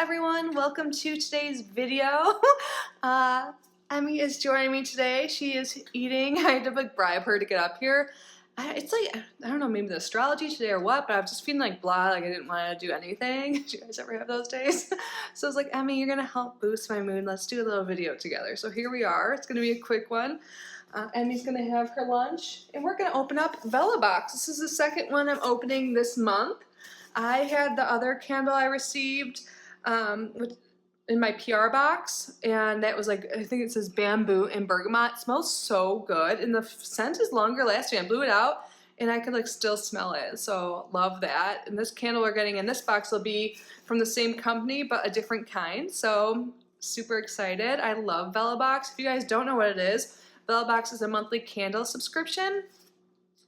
everyone, welcome to today's video. Emmy is joining me today. She is eating. I had to like bribe her to get up here. It's like, I don't know, maybe the astrology today or what, but I was just feeling like blah, like I didn't want to do anything. Do you guys ever have those days? So I was like, Emmy, you're gonna help boost my mood. Let's do a little video together. So here we are. It's gonna be a quick one. Emmy's gonna have her lunch and we're gonna open up Vellabox. This is the second one I'm opening this month. I had the other candle I received in my PR box, and that was like, I think it says bamboo and bergamot. It smells so good, and the scent is longer lasting. I blew it out, and I could like still smell it, so love that. And this candle we're getting in this box will be from the same company, but a different kind, so super excited. I love Vellabox. If you guys don't know what it is, Vellabox is a monthly candle subscription.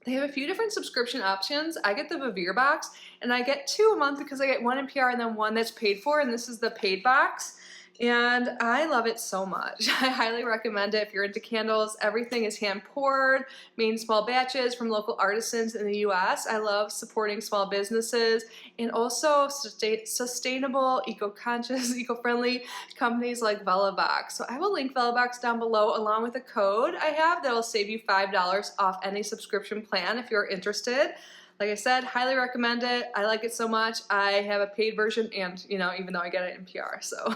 They have a few different subscription options. I get the Vivere box, and I get 2 a month because I get one in PR and then one that's paid for, and this is the paid box. And I love it so much. I highly recommend it if you're into candles. Everything is hand poured, made in small batches from local artisans in the US. I love supporting small businesses and also sustainable, eco-conscious, eco-friendly companies like Vellabox. So I will link Vellabox down below along with a code I have that will save you $5 off any subscription plan if you're interested. Like I said, highly recommend it. I like it so much. I have a paid version and, you know, even though I get it in PR. So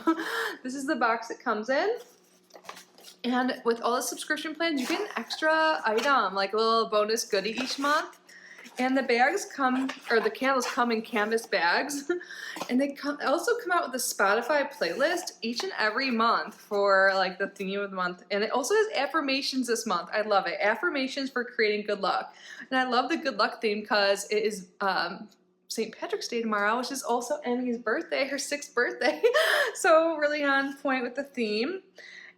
this is the box it comes in. And with all the subscription plans, you get an extra item, like a little bonus goodie each month. And the bags come, or the candles come in canvas bags. And they also come out with a Spotify playlist each and every month for like the theme of the month. And it also has affirmations this month. I love it. Affirmations for creating good luck. And I love the good luck theme because it is St. Patrick's Day tomorrow, which is also Emmy's birthday, her 6th birthday. So really on point with the theme.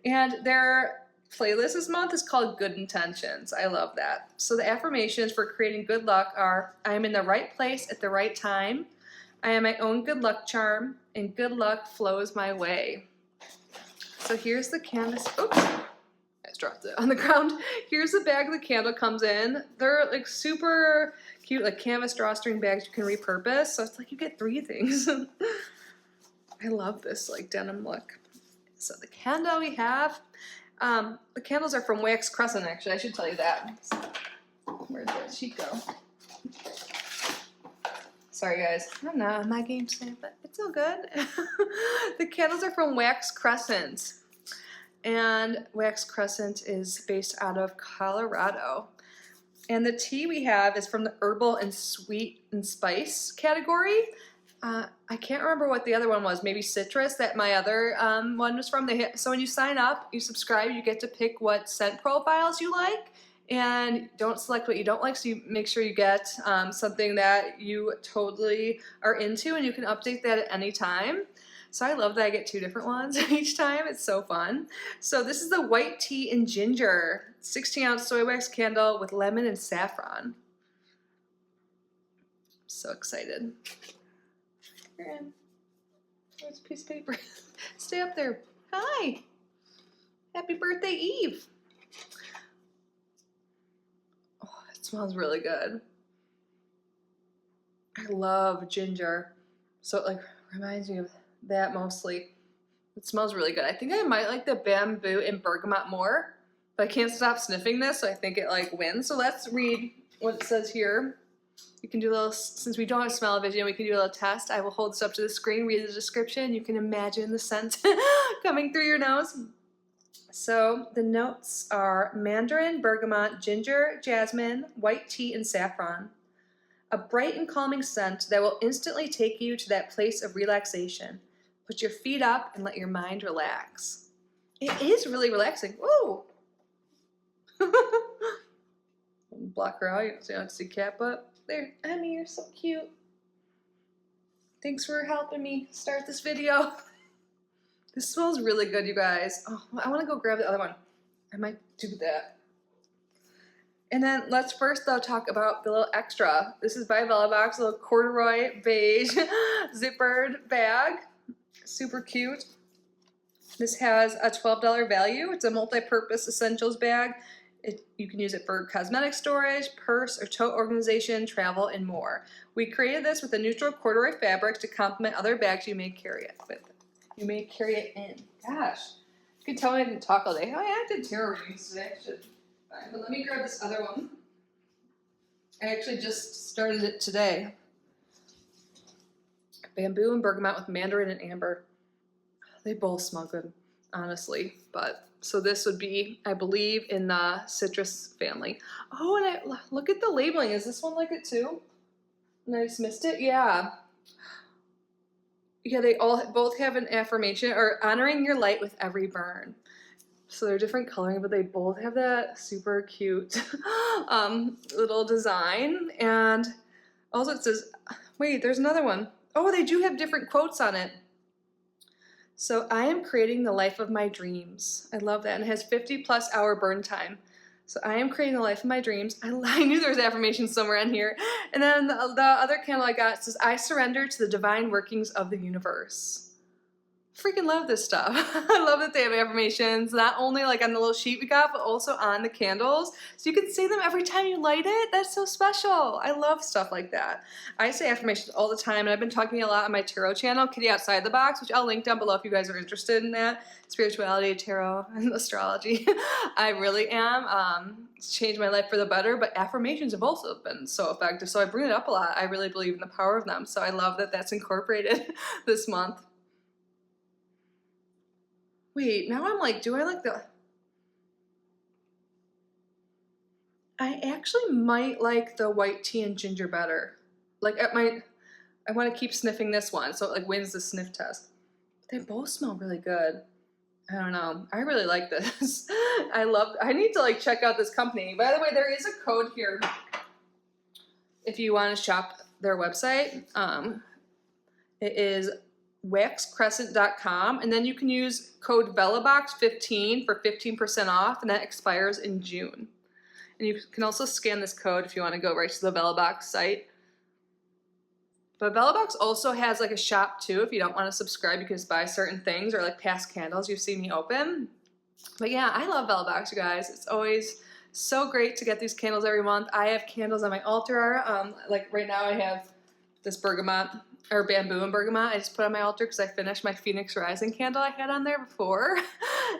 And their playlist this month is called Good Intentions. I love that. So the affirmations for creating good luck are: I am in the right place at the right time. I am my own good luck charm, and good luck flows my way. So here's the canvas. Oops, I just dropped it on the ground. Here's the bag the candle comes in. They're like super cute, like canvas drawstring bags you can repurpose. So it's like you get 3 things. I love this like denim look. So the candle we have, the candles are from Wax Crescent, actually. I should tell you that. Where'd that sheet go? Sorry, guys. I'm not on my game today, but it's all good. The candles are from Wax Crescent. And Wax Crescent is based out of Colorado. And the tea we have is from the herbal and sweet and spice category. I can't remember what the other one was, maybe citrus, that my other one was from. So when you sign up, you subscribe, you get to pick what scent profiles you like, and don't select what you don't like, so you make sure you get something that you totally are into, and you can update that at any time. So I love that I get 2 different ones each time. It's so fun. So this is the white tea and ginger 16-ounce soy wax candle with lemon and saffron. So excited. Where's a piece of paper? Stay up there. Hi. Happy birthday, Eve. Oh, it smells really good. I love ginger. So it like reminds me of that mostly. It smells really good. I think I might like the bamboo and bergamot more, but I can't stop sniffing this, so I think it like wins. So let's read what it says here. You can do a little, since we don't have smell-o-vision, we can do a little test. I will hold this up to the screen, read the description. You can imagine the scent coming through your nose. So the notes are mandarin, bergamot, ginger, jasmine, white tea, and saffron. A bright and calming scent that will instantly take you to that place of relaxation. Put your feet up and let your mind relax. It is really relaxing. Whoa! Block her out so you don't see cat butt. There, Emmy, you're so cute. Thanks for helping me start this video. This smells really good, you guys. Oh, I want to go grab the other one. I might do that. And then let's first, though, talk about the little extra. This is by Vellabox, a little corduroy beige zippered bag. Super cute. This has a $12 value. It's a multi-purpose essentials bag. You can use it for cosmetic storage, purse or tote organization, travel, and more. We created this with a neutral corduroy fabric to complement other bags you may carry it with. You may carry it in. Gosh, you can tell me I didn't talk all day. Oh yeah, I did tarot readings today. But let me grab this other one. I actually just started it today. Bamboo and bergamot with mandarin and amber. They both smell good, honestly. But so this would be, I believe, in the citrus family. Oh, and look at the labeling. Is this one like it too? And I just missed it? Yeah. Yeah, they both have an affirmation or honoring your light with every burn. So they're different coloring, but they both have that super cute little design. And also it says, wait, there's another one. Oh, they do have different quotes on it. So I am creating the life of my dreams. I love that. And it has 50+ hour burn time. So I am creating the life of my dreams. I knew there was affirmation somewhere on here. And then the other candle I got says, I surrender to the divine workings of the universe. Freaking love this stuff. I love that they have affirmations, not only like on the little sheet we got, but also on the candles. So you can say them every time you light it. That's so special. I love stuff like that. I say affirmations all the time, and I've been talking a lot on my tarot channel, Kitty Outside the Box, which I'll link down below if you guys are interested in that. Spirituality, tarot, and astrology. I really am. It's changed my life for the better, but affirmations have also been so effective. So I bring it up a lot. I really believe in the power of them. So I love that that's incorporated this month. Wait, now I'm like, do I like the... I actually might like the white tea and ginger better. Like I want to keep sniffing this one, so it like wins the sniff test. They both smell really good. I don't know. I really like this. I need to like check out this company. By the way, there is a code here if you want to shop their website. It is waxcrescent.com, and then you can use code Vellabox15 for 15% off, and that expires in June. And you can also scan this code if you want to go right to the Vellabox site. But Vellabox also has like a shop too. If you don't want to subscribe, you can just buy certain things or like past candles you've seen me open. But yeah, I love Vellabox, you guys. It's always so great to get these candles every month. I have candles on my altar. Like right now I have this bergamot or bamboo and bergamot I just put on my altar because I finished my Phoenix Rising candle I had on there before.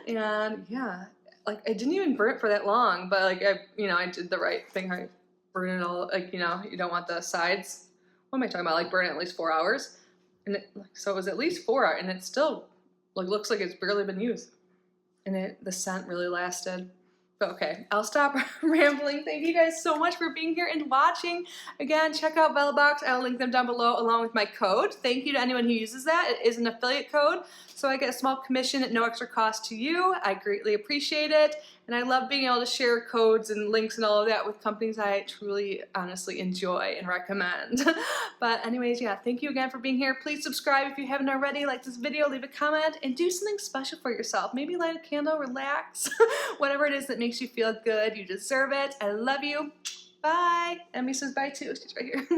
And yeah, like I didn't even burn it for that long, but like I did the right thing. I burn it all, like, you don't want the sides. What am I talking about? Like burn it at least 4 hours. And so it was at least 4 hours, and it still like looks like it's barely been used. And the scent really lasted. But okay, I'll stop rambling. Thank you guys so much for being here and watching. Again, check out Vellabox. I'll link them down below along with my code. Thank you to anyone who uses that. It is an affiliate code, so I get a small commission at no extra cost to you. I greatly appreciate it. And I love being able to share codes and links and all of that with companies I truly, honestly enjoy and recommend. But anyways, yeah, thank you again for being here. Please subscribe if you haven't already. Like this video, leave a comment, and do something special for yourself. Maybe light a candle, relax. Whatever it is that makes you feel good, you deserve it. I love you. Bye. Emmy says bye too. She's right here.